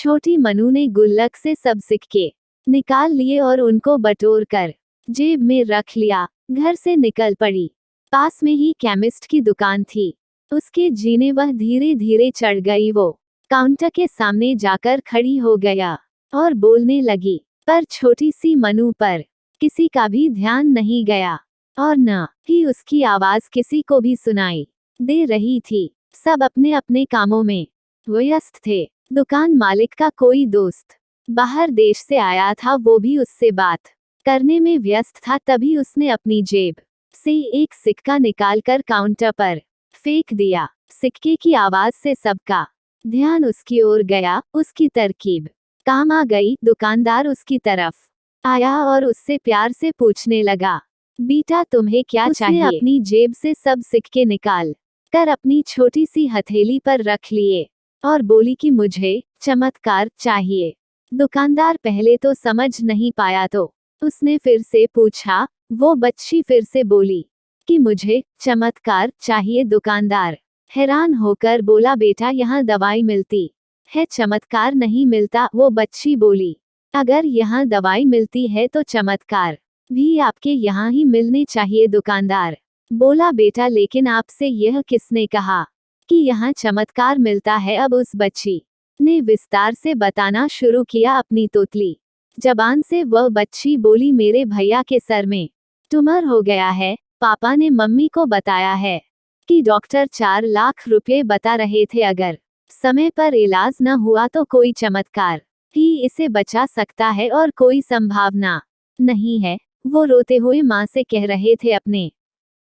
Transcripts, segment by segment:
छोटी मनु ने गुल्लक से सब सिक्के निकाल लिए और उनको बटोर कर जेब में रख लिया। घर से निकल पड़ी। पास में ही केमिस्ट की दुकान थी। उसके जीने वह धीरे धीरे चढ़ गई। वो काउंटर के सामने जाकर खड़ी हो गया और बोलने लगी, पर छोटी सी मनु पर किसी का भी ध्यान नहीं गया और न ही उसकी आवाज किसी को भी सुनाई दे रही थी। सब अपने अपने कामों में व्यस्त थे। दुकान मालिक का कोई दोस्त बाहर देश से आया था, वो भी उससे बात करने में व्यस्त था। तभी उसने अपनी जेब से एक सिक्का निकालकर काउंटर पर फेंक दिया। सिक्के की आवाज से सबका ध्यान उसकी ओर गया। उसकी तरकीब काम आ गई। दुकानदार उसकी तरफ आया और उससे प्यार से पूछने लगा, बेटा तुम्हें क्या चाहिए? उसने अपनी जेब से सब सिक्के निकाल कर अपनी छोटी सी हथेली पर रख लिए और बोली कि मुझे चमत्कार चाहिए। दुकानदार पहले तो समझ नहीं पाया, तो उसने फिर से पूछा। वो बच्ची फिर से बोली कि मुझे चमत्कार चाहिए। दुकानदार हैरान होकर बोला, बेटा यहाँ दवाई मिलती है, चमत्कार नहीं मिलता। वो बच्ची बोली, अगर यहाँ दवाई मिलती है तो चमत्कार भी आपके यहाँ ही मिलने चाहिए। दुकानदार बोला, बेटा लेकिन आपसे यह किसने कहा कि यहाँ चमत्कार मिलता है? अब उस बच्ची ने विस्तार से बताना शुरू किया अपनी तोतली जबान से। वह बच्ची बोली, मेरे भैया के सर में ट्यूमर हो गया है। पापा ने मम्मी को बताया है कि डॉक्टर 4 लाख रुपए बता रहे थे। अगर समय पर इलाज न हुआ तो कोई चमत्कार ही इसे बचा सकता है और कोई संभावना नहीं है। वो रोते हुए माँ से कह रहे थे, अपने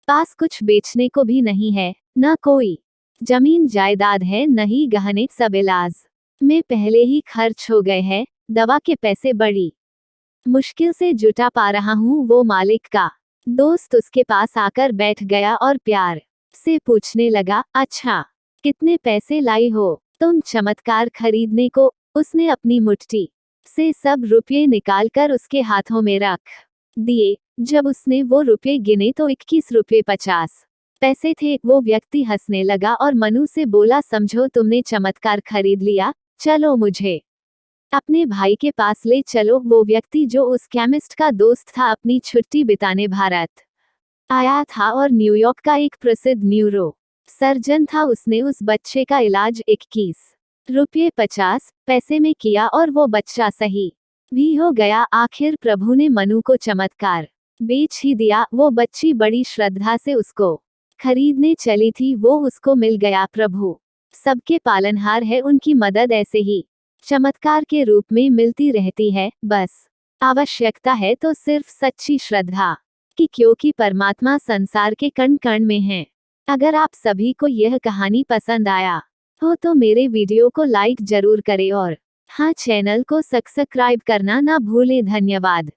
पास कुछ बेचने को भी नहीं है, न कोई जमीन जायदाद है, न ही गहने। सब इलाज में पहले ही खर्च हो गए हैं। दवा के पैसे बड़ी मुश्किल से जुटा पा रहा हूँ। वो मालिक का दोस्त उसके पास आकर बैठ गया और प्यार से पूछने लगा, अच्छा कितने पैसे लाई हो तुम चमत्कार खरीदने को? उसने अपनी मुट्ठी से सब रुपये निकालकर उसके हाथों में रख दिए। जब उसने वो रुपये गिने तो 21 रुपये 50 पैसे थे। वो व्यक्ति हंसने लगा और मनु से बोला, समझो तुमने चमत्कार खरीद लिया, चलो मुझे अपने भाई के पास ले चलो। वो व्यक्ति जो उस केमिस्ट का दोस्त था, अपनी छुट्टी बिताने भारत आया था और न्यूयॉर्क का एक प्रसिद्ध न्यूरो सर्जन था। उसने उस बच्चे का इलाज 21 रुपये 50 पैसे में किया और वो बच्चा सही भी हो गया। आखिर प्रभु ने मनु को चमत्कार बेच ही दिया। वो बच्ची बड़ी श्रद्धा से उसको खरीदने चली थी, वो उसको मिल गया। प्रभु सबके पालनहार है, उनकी मदद ऐसे ही चमत्कार के रूप में मिलती रहती है। बस आवश्यकता है तो सिर्फ सच्ची श्रद्धा की, क्योंकि परमात्मा संसार के कण कण में है। अगर आप सभी को यह कहानी पसंद आया हो तो मेरे वीडियो को लाइक जरूर करें और हाँ, चैनल को सब्सक्राइब करना ना भूलें। धन्यवाद।